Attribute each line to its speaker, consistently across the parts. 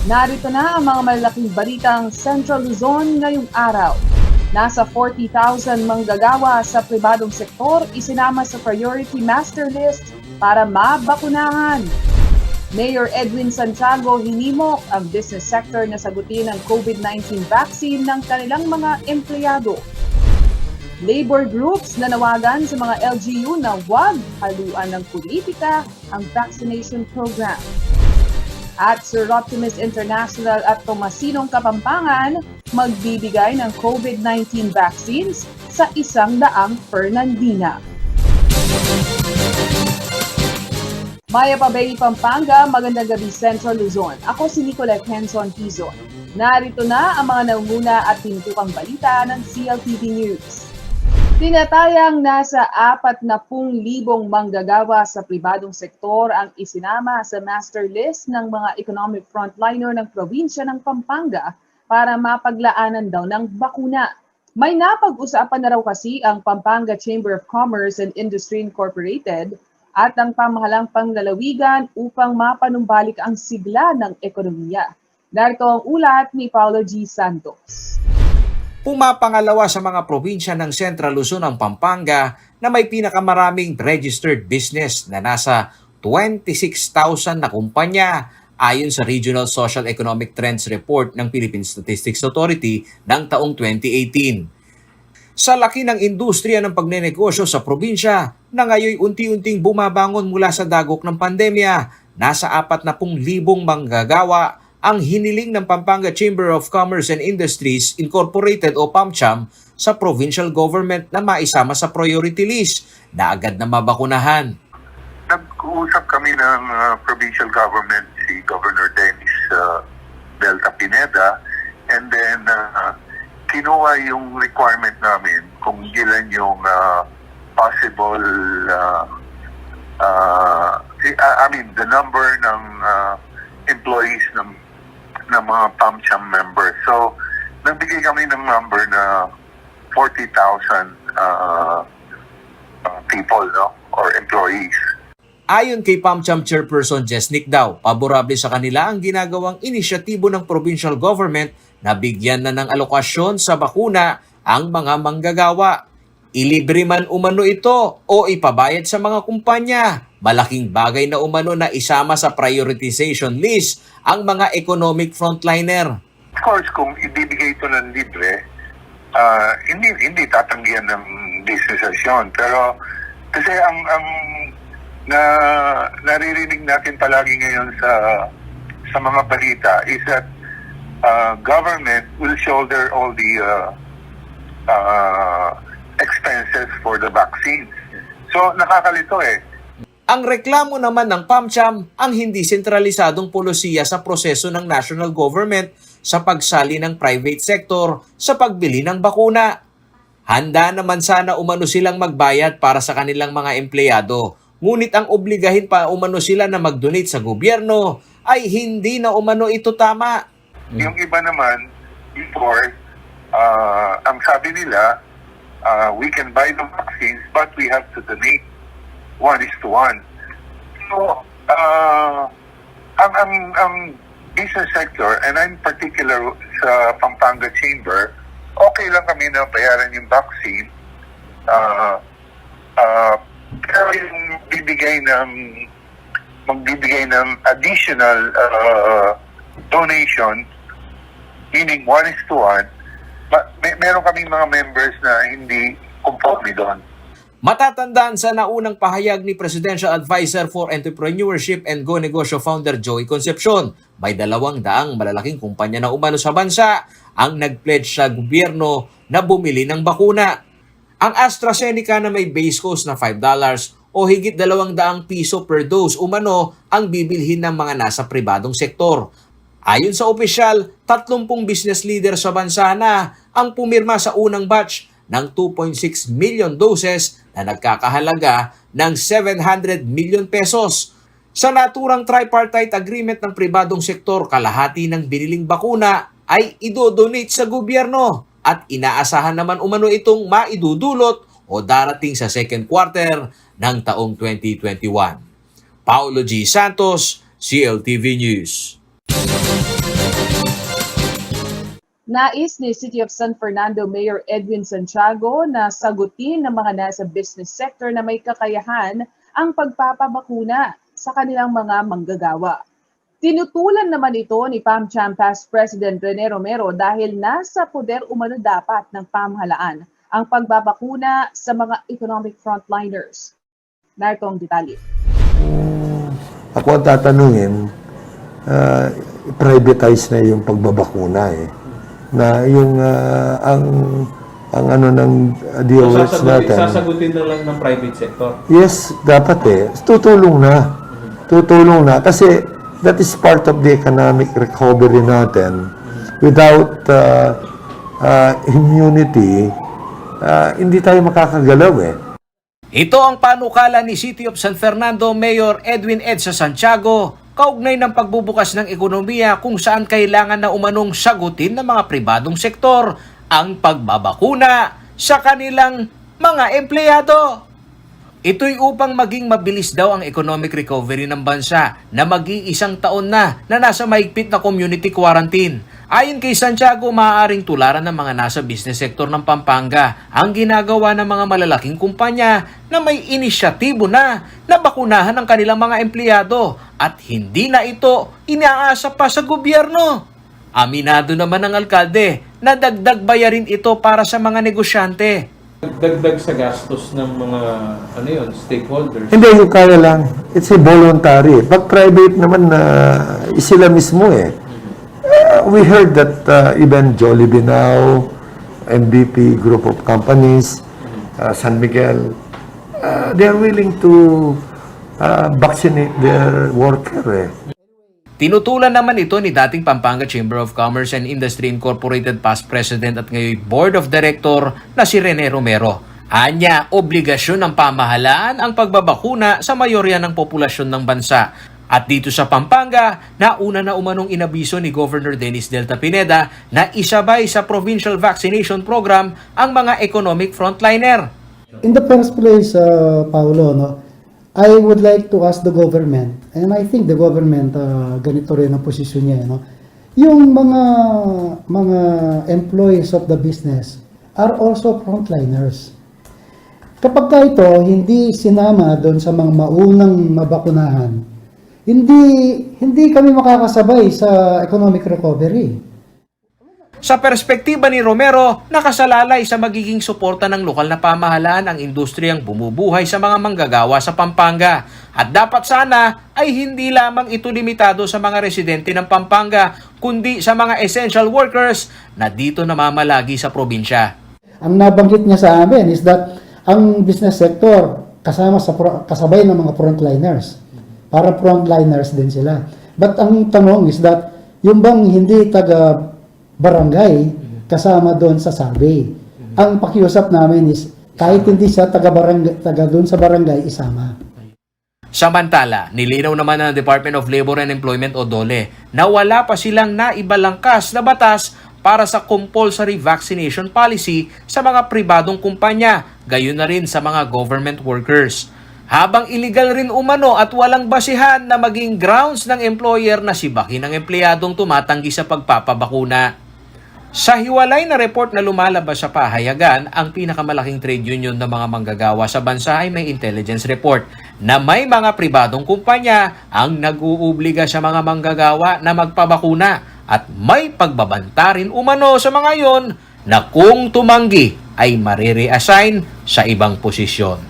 Speaker 1: Narito na ang mga malalaking balitang Central Luzon ngayong araw. Nasa 40,000 manggagawa sa pribadong sektor isinama sa priority master list para mabakunahan. Mayor Edwin Santiago hinimok ang business sector na sagutin ang COVID-19 vaccine ng kanilang mga empleyado. Labor groups nanawagan sa mga LGU na huwag haluan ng politika ang vaccination program. At Sir Optimus International at Tomasinong Kapampangan magbibigay ng COVID-19 vaccines sa 100 Fernandina. Maya Pabay, Pampanga, magandang gabi Central Luzon. Ako si Nicolette Henson Tizon. Narito na ang mga nanguna at tinutukang balita ng CLTV News. Tinatayang nasa 40,000 manggagawa sa pribadong sektor ang isinama sa master list ng mga economic frontliner ng probinsya ng Pampanga para mapaglaanan daw ng bakuna. May napag-usapan na raw kasi ang Pampanga Chamber of Commerce and Industry Incorporated at ang pamahalang panglalawigan upang mapanumbalik ang sigla ng ekonomiya. Narito ang ulat ni Paulo G. Santos.
Speaker 2: Pumapangalawa sa mga probinsya ng Central Luzon ang Pampanga na may pinakamaraming registered business na nasa 26,000 na kumpanya ayon sa Regional Social Economic Trends Report ng Philippine Statistics Authority ng taong 2018. Sa laki ng industriya ng pagnenegosyo sa probinsya na ngayon unti-unting bumabangon mula sa dagok ng pandemya, nasa 40,000 manggagawa ang hiniling ng Pampanga Chamber of Commerce and Industries Incorporated o PAMCHAM sa provincial government na maisama sa priority list na agad na mabakunahan.
Speaker 3: Nag-uusap kami ng provincial government, si Governor Dennis Delta Pineda, and then kinuha yung requirement namin kung ilan yung possible, the number ng employees ng mga PAMCHAM members. So, nagbigay kami ng number na 40,000 people, no, or employees.
Speaker 2: Ayon kay PAMCHAM Chairperson Jesnick daw, paborable sa kanila ang ginagawang inisyatibo ng provincial government na bigyan na ng alokasyon sa bakuna ang mga manggagawa. Ilibre man umano ito o ipabayad sa mga kumpanya. Malaking bagay na umano na isama sa prioritization list ang mga economic frontliner.
Speaker 3: Of course, kung ibibigay ito ng libre, hindi tatanggihan ng business yun. Pero kasi ang naririnig natin palagi ngayon sa mga balita is that government will shoulder all the expenses for the vaccines. So nakakalito eh.
Speaker 2: Ang reklamo naman ng PAMCHAM ang hindi sentralisadong polisiya sa proseso ng national government sa pagsali ng private sector sa pagbili ng bakuna. Handa naman sana umano silang magbayad para sa kanilang mga empleyado. Ngunit ang obligahin pa umano sila na mag-donate sa gobyerno ay hindi na umano ito tama.
Speaker 3: Yung iba naman, before, ang sabi nila, we can buy the vaccines but we have to donate 1:1. So, ang business sector, and I'm particular sa Pampanga Chamber, okay lang kami na bayaran yung vaccine. Pero yung magbibigay ng additional donation, meaning 1:1, meron kaming mga members na hindi conforme doon.
Speaker 2: Matatandaan sa naunang pahayag ni Presidential Advisor for Entrepreneurship and Go Negosyo founder Joey Concepcion, may 200 malalaking kumpanya na umano sa bansa ang nag-pledge sa gobyerno na bumili ng bakuna. Ang AstraZeneca na may base cost na $5 o higit 200 piso per dose umano ang bibilhin ng mga nasa pribadong sektor. Ayon sa opisyal, 30 business leader sa bansa na ang pumirma sa unang batch ng 2.6 million doses na nagkakahalaga ng 700 million pesos. Sa naturang tripartite agreement ng pribadong sektor, kalahati ng biniling bakuna ay idodonate sa gobyerno at inaasahan naman umano itong maidudulot o darating sa second quarter ng taong 2021. Paulo G. Santos, CLTV News.
Speaker 1: Nais ni City of San Fernando Mayor Edwin Santiago na sagutin ng mga nasa business sector na may kakayahan ang pagpapabakuna sa kanilang mga manggagawa. Tinutulan naman ito ni PAMCHAM past President Rene Romero dahil nasa poder umano dapat ng pamahalaan ang pagbabakuna sa mga economic frontliners. Narito ang detalye.
Speaker 4: Ako ang tatanungin, privatize na yung pagbabakuna eh. Na yung ang ano ng DOH natin.
Speaker 5: Sasagutin na lang ng private sector.
Speaker 4: Yes, dapat eh. Tutulong na. Tutulong na kasi that is part of the economic recovery natin. Without immunity, hindi tayo makakagalaw eh.
Speaker 2: Ito ang panukala ni City of San Fernando Mayor Edwin Edsa Santiago kaugnay ng pagbubukas ng ekonomiya kung saan kailangan na umanong sagutin ng mga pribadong sektor ang pagbabakuna sa kanilang mga empleyado. Ito'y upang maging mabilis daw ang economic recovery ng bansa na mag-iisang taon na nasa mahigpit na community quarantine. Ayon kay Santiago, maaaring tularan ng mga nasa business sector ng Pampanga ang ginagawa ng mga malalaking kumpanya na may inisyatibo na bakunahan ang kanilang mga empleyado at hindi na ito inaasa pa sa gobyerno. Aminado naman ng alkalde na dagdag bayarin ito para sa mga negosyante.
Speaker 5: Dagdag sa gastos ng mga stakeholders.
Speaker 4: Hindi, yung kaya lang. It's a voluntary. Pag private naman na sila mismo eh. We heard that even Jollibee now, MVP group of companies, San Miguel, they are willing to vaccinate their worker eh.
Speaker 2: Tinutulan naman ito ni dating Pampanga Chamber of Commerce and Industry Incorporated past President at ngayon Board of Director na si Rene Romero. Anya, obligasyon ng pamahalaan ang pagbabakuna sa mayorya ng populasyon ng bansa. At dito sa Pampanga, nauna na umanong inabiso ni Governor Dennis Delta Pineda na isabay sa provincial vaccination program ang mga economic frontliner.
Speaker 6: In the first place, Paolo, no, I would like to ask the government, and I think the government, ganito rin ang posisyon niya, no? Yung mga employees of the business are also frontliners. Kapag ka ito hindi sinama doon sa mga maunang mabakunahan, hindi kami makakasabay sa economic recovery.
Speaker 2: Sa perspektiba ni Romero, nakasalalay sa magiging suporta ng lokal na pamahalaan ang industriyang bumubuhay sa mga manggagawa sa Pampanga. At dapat sana ay hindi lamang ito limitado sa mga residente ng Pampanga, kundi sa mga essential workers na dito namamalagi sa probinsya.
Speaker 6: Ang nabanggit niya sa amin is that ang business sector kasabay ng mga frontliners. Para frontliners din sila. But ang tanong is that yung bang hindi taga barangay kasama doon sa survey. Ang pakiusap namin is kahit hindi siya taga doon sa barangay isama.
Speaker 2: Samantala, nilinaw naman ng Department of Labor and Employment o DOLE na wala pa silang naibalangkas na batas para sa compulsory vaccination policy sa mga pribadong kumpanya, gayon na rin sa mga government workers. Habang illegal rin umano at walang basihan na maging grounds ng employer na sibakin ng empleyadong tumatanggi sa pagpapabakuna. Sa hiwalay na report na lumalabas sa pahayagan, ang pinakamalaking trade union ng mga manggagawa sa bansa ay may intelligence report na may mga pribadong kumpanya ang nag-uubliga sa mga manggagawa na magpabakuna at may pagbabanta rin umano sa mga yon na kung tumanggi ay marireassign sa ibang posisyon.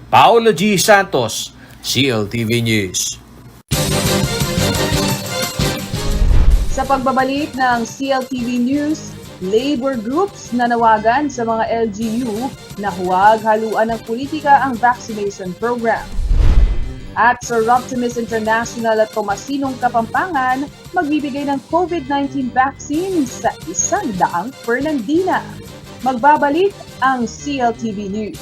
Speaker 2: Paolo G. Santos, CLTV News.
Speaker 1: Sa pagbabalik ng CLTV News, labor groups nanawagan sa mga LGU na huwag haluan ng politika ang vaccination program. At Sir Optimus International at Tomasinong Kapampangan magbibigay ng COVID-19 vaccine sa 100 Fernandina. Magbabalik ang CLTV News.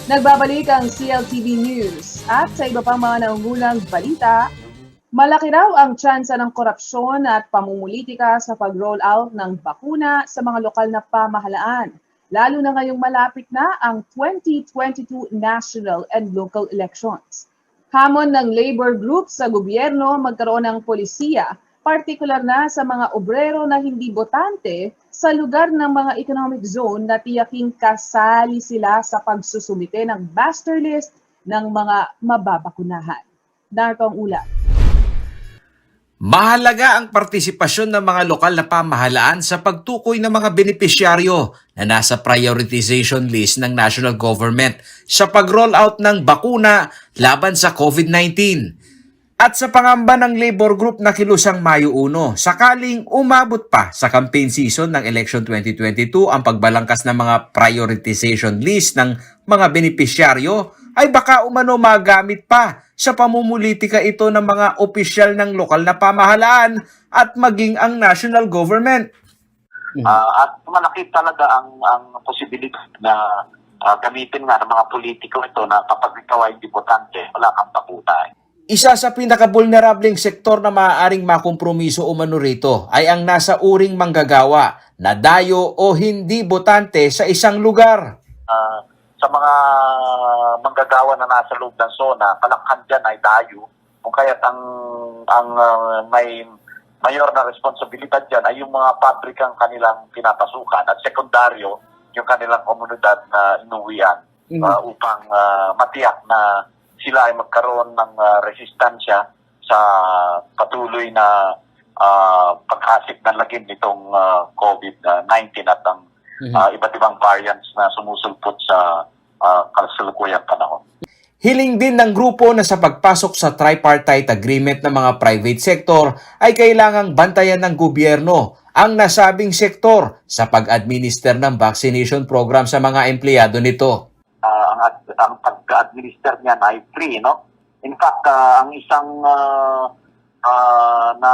Speaker 1: Nagbabalik ang CLTV News at sa iba pang mga naungulang balita, Malaki raw ang tsansa ng korupsyon at pamumulitika sa pag-roll out ng bakuna sa mga lokal na pamahalaan, lalo na ngayong malapit na ang 2022 national and local elections. Hamon ng labor group sa gobyerno magkaroon ng polisiya, partikular na sa mga obrero na hindi botante sa lugar ng mga economic zone na tiyaking kasali sila sa pagsusumite ng master list ng mga mababakunahan. Narito ang ulat.
Speaker 2: Mahalaga ang partisipasyon ng mga lokal na pamahalaan sa pagtukoy ng mga benepisyaryo na nasa prioritization list ng national government sa pag-roll out ng bakuna laban sa COVID-19. At sa pangamba ng labor group na kilusang Mayo 1, sakaling umabot pa sa campaign season ng election 2022 ang pagbalangkas ng mga prioritization list ng mga benepisyaryo, ay baka umano magamit pa sa pamumulitika ito ng mga opisyal ng lokal na pamahalaan at maging ang national government.
Speaker 7: At malaki talaga ang posibilidad na gamitin nga ng mga politiko ito na kapag ikaw ay debutante, wala kang bakuna.
Speaker 2: Isa sa pinaka-vulnerableng sektor na maaaring makompromiso umano rito ay ang nasa uring manggagawa na dayo o hindi botante sa isang lugar.
Speaker 7: Sa mga manggagawa na nasa loob ng zona, kalakhan dyan ay dayo. Kung kaya't ang may mayor na responsibilidad dyan ay yung mga pabrikang kanilang pinapasukan at sekundaryo yung kanilang komunidad na inuwian upang matiyak na sila ay magkaroon ng resistensya sa patuloy na paghasik ng lagim nitong COVID-19 at ang iba't ibang variants na sumusulpot sa kasalukuyang panahon.
Speaker 2: Hiling din ng grupo na sa pagpasok sa tripartite agreement ng mga private sector ay kailangang bantayan ng gobyerno ang nasabing sektor sa pag-administer ng vaccination program sa mga empleyado nito.
Speaker 7: Ang pag-administer niyan ay free, no? In fact, ang isang na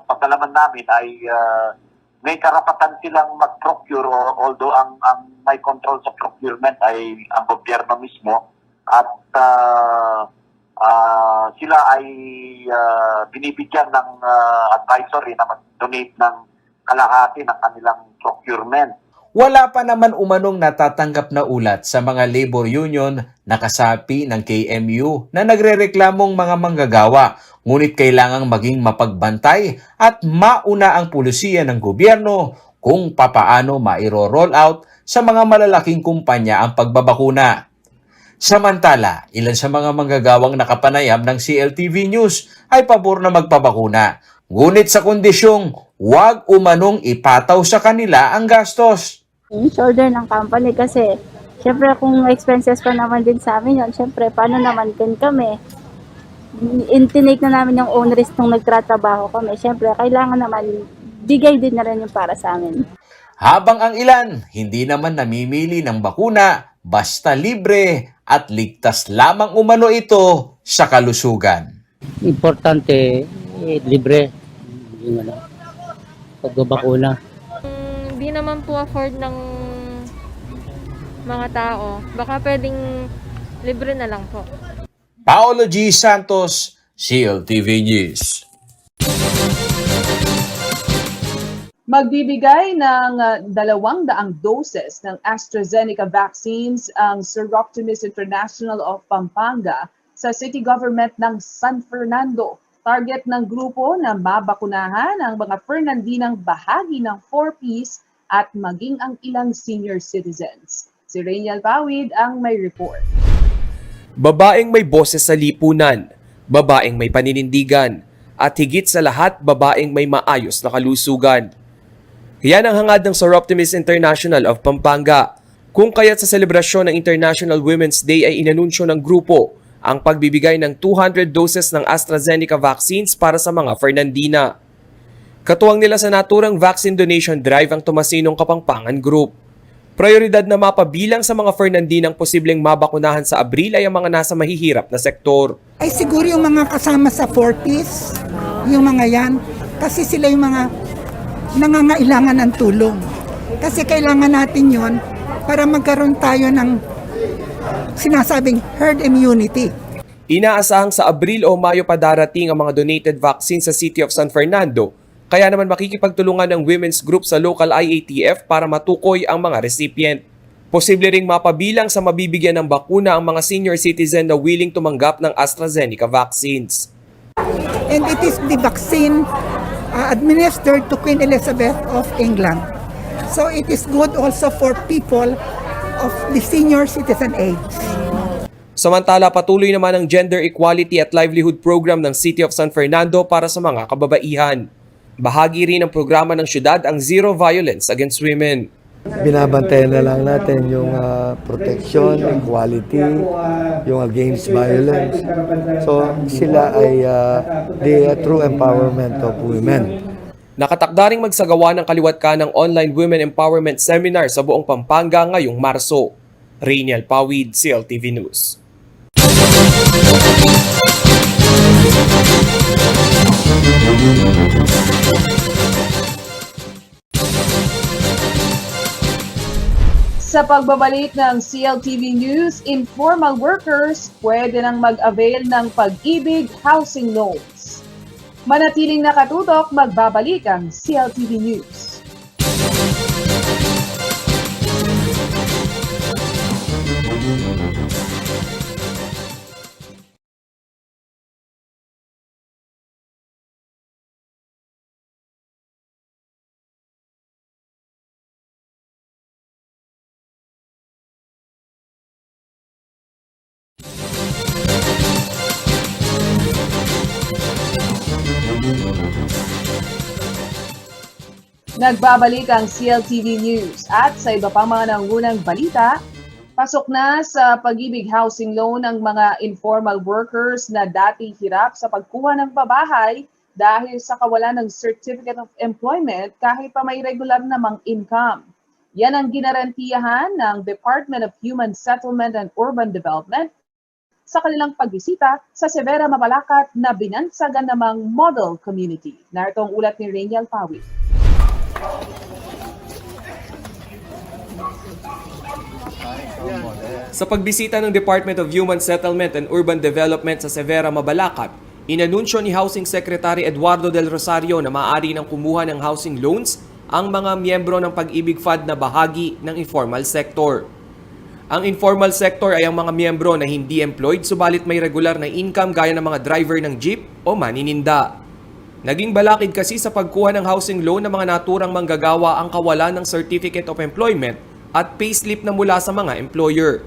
Speaker 7: pagkalaman namin ay may karapatan silang mag-procure, although ang may control sa procurement ay ang gobyerno mismo, at sila ay binibigyan ng advisory na mag-donate ng kalahati ng kanilang procurement.
Speaker 2: Wala pa naman umanong natatanggap na ulat sa mga labor union na kasapi ng KMU na nagrereklamong mga manggagawa, ngunit kailangang maging mapagbantay at mauna ang pulisiya ng gobyerno kung papaano mairo-roll out sa mga malalaking kumpanya ang pagbabakuna. Samantala, ilan sa mga manggagawang nakapanayam ng CLTV News ay pabor na magpabakuna, ngunit sa kondisyong huwag umanong ipataw sa kanila ang gastos.
Speaker 8: Shoulder ng company kasi syempre kung expenses pa naman din sa amin yun, syempre paano naman din kami tinake na namin yung own risk nung nagtratrabaho kami, syempre kailangan naman bigay din na rin yung para sa amin.
Speaker 2: Habang ang ilan hindi naman namimili ng bakuna basta libre at ligtas lamang umano ito sa kalusugan.
Speaker 9: Importante libre yung pagbabakuna.
Speaker 10: Hindi naman po afford ng mga tao. Baka pwedeng libre na lang po.
Speaker 2: Paolo G. Santos, CLTV News.
Speaker 1: Magbibigay ng 200 doses ng AstraZeneca vaccines ang Sir Optimus International of Pampanga sa city government ng San Fernando. Target ng grupo na mabakunahan ang mga Fernandinang bahagi ng 4Ps at maging ang ilang senior citizens. Si Rainiel Pawid ang may report.
Speaker 11: Babaeng may boses sa lipunan, babaeng may paninindigan, at higit sa lahat babaeng may maayos na kalusugan. Yan ang hangad ng Sir Optimus International of Pampanga, kung kaya't sa selebrasyon ng International Women's Day ay inanunsyo ng grupo ang pagbibigay ng 200 doses ng AstraZeneca vaccines para sa mga Fernandina. Katuwang nila sa naturang vaccine donation drive ang Tomasinong Kapampangan Group. Prioridad na mapabilang sa mga Fernandinang posibleng mabakunahan sa Abril ay ang mga nasa mahihirap na sektor.
Speaker 12: Ay siguro yung mga kasama sa 4Ps, yung mga yan, kasi sila yung mga nangangailangan ng tulong. Kasi kailangan natin yon para magkaroon tayo ng sinasabing herd immunity.
Speaker 11: Inaasahang sa Abril o Mayo pa darating ang mga donated vaccines sa City of San Fernando, kaya naman makikipagtulungan ng women's group sa local IATF para matukoy ang mga recipient. Posible ring mapabilang sa mabibigyan ng bakuna ang mga senior citizen na willing tumanggap ng AstraZeneca vaccines.
Speaker 12: And it is the vaccine administered to Queen Elizabeth of England. So it is good also for people of the senior citizen age.
Speaker 11: Samantala, patuloy naman ang Gender Equality at Livelihood Program ng City of San Fernando para sa mga kababaihan. Bahagi rin ng programa ng syudad ang Zero Violence Against Women.
Speaker 4: Binabantayan na lang natin yung protection, equality, yung against violence. So sila ay the true empowerment of women.
Speaker 11: Nakatakdaring magsagawa ng kaliwat ng online women empowerment seminar sa buong Pampanga ngayong Marso. Rainiel Pawid, CLTV News.
Speaker 1: Sa pagbabalik ng CLTV News, informal workers pwede nang mag-avail ng Pag-ibig Housing Loans. Manatiling nakatutok, magbabalik ang CLTV News. Nagbabalik ang CLTV News at sa iba pang mga nangunang balita, pasok na sa Pag-ibig Housing Loan ang mga informal workers na dati hirap sa pagkuha ng pabahay dahil sa kawalan ng Certificate of Employment kahit pa may regular namang income. Yan ang ginarantiyahan ng Department of Human Settlement and Urban Development sa kanilang pagbisita sa Severa, Mabalacat na binansagan namang model community. Narito ang ulat ni Rainiel Pawid.
Speaker 11: Sa pagbisita ng Department of Human Settlement and Urban Development sa Severa, Mabalacat, inanunsyo ni Housing Secretary Eduardo Del Rosario na maaari nang kumuha ng housing loans ang mga miyembro ng Pag-ibig Fund na bahagi ng informal sector. Ang informal sector ay ang mga miyembro na hindi employed subalit may regular na income gaya ng mga driver ng jeep o manininda. Naging balakid kasi sa pagkuha ng housing loan ng mga naturang manggagawa ang kawalan ng Certificate of Employment at payslip na mula sa mga employer.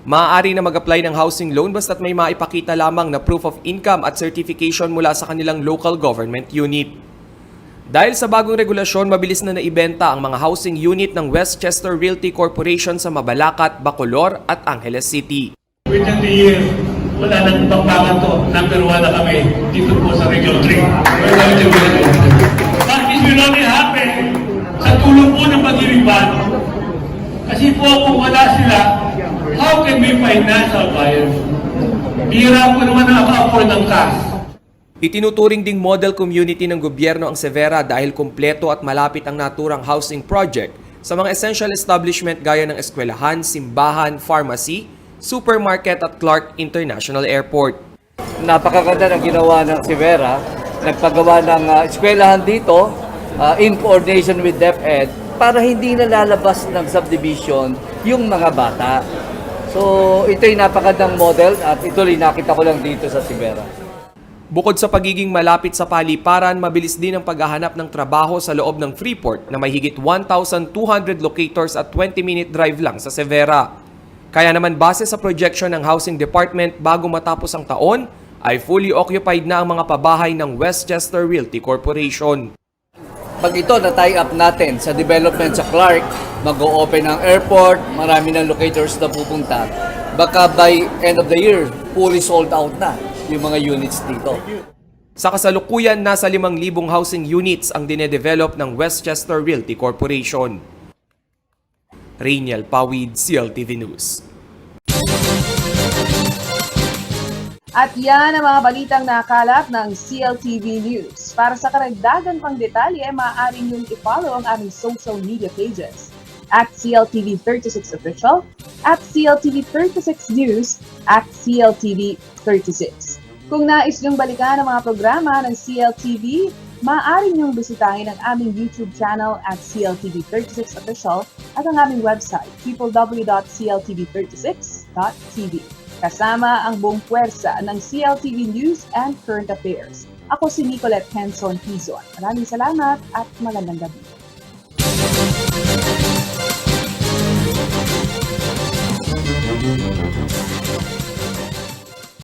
Speaker 11: Maaari na mag-apply ng housing loan basta't may maipakita lamang na proof of income at certification mula sa kanilang local government unit. Dahil sa bagong regulasyon, mabilis na naibenta ang mga housing unit ng Westchester Realty Corporation sa Mabalacat, Bacolor at Angeles City.
Speaker 13: Within the year, wala nang pangbangan to. Number 1 na kami dito po sa Region 3. But this will only happen sa tulong po ng Pag-ibig Fund. Kasi po kung wala sila, how can we financial buyers? Bihira po naman nakaka-afford ng cash.
Speaker 11: Itinuturing ding model community ng gobyerno ang Severa dahil kumpleto at malapit ang naturang housing project sa mga essential establishment gaya ng eskwelahan, simbahan, pharmacy, supermarket at Clark International Airport.
Speaker 9: Napakaganda ng ginawa ng Severa. Nagpagawa ng eskwelahan dito in coordination with DepEd para hindi na lalabas ng subdivision yung mga bata. So ito'y napakagandang model at ito'y nakita ko lang dito sa Severa.
Speaker 11: Bukod sa pagiging malapit sa paliparan, mabilis din ang paghahanap ng trabaho sa loob ng Freeport na may higit 1,200 locators at 20-minute drive lang sa Severa. Kaya naman base sa projection ng Housing Department bago matapos ang taon, ay fully occupied na ang mga pabahay ng Westchester Realty Corporation.
Speaker 9: Pag ito na-tie up natin sa development sa Clark, mag-o-open ang airport, marami ng locators na pupunta. Baka by end of the year, fully sold out na yung mga units dito.
Speaker 11: Sa kasalukuyan, nasa 5,000 housing units ang dinedevelop ng Westchester Realty Corporation. Rainiel Pawid, CLTV News.
Speaker 1: At yan ang mga balitang nakalap ng CLTV News. Para sa karagdagan pang detalye, maaari niyong i-follow ang aming social media pages at CLTV36Official, at CLTV36News, at CLTV36. Kung nais niyong balikan ang mga programa ng CLTV, maaari niyong bisitahin ang aming YouTube channel at CLTV36Official at ang aming website, www.cltv36.tv. Kasama ang buong puwersa ng CLTV News and Current Affairs. Ako si Nicolette Henson Quizon. Maraming salamat at magandang gabi.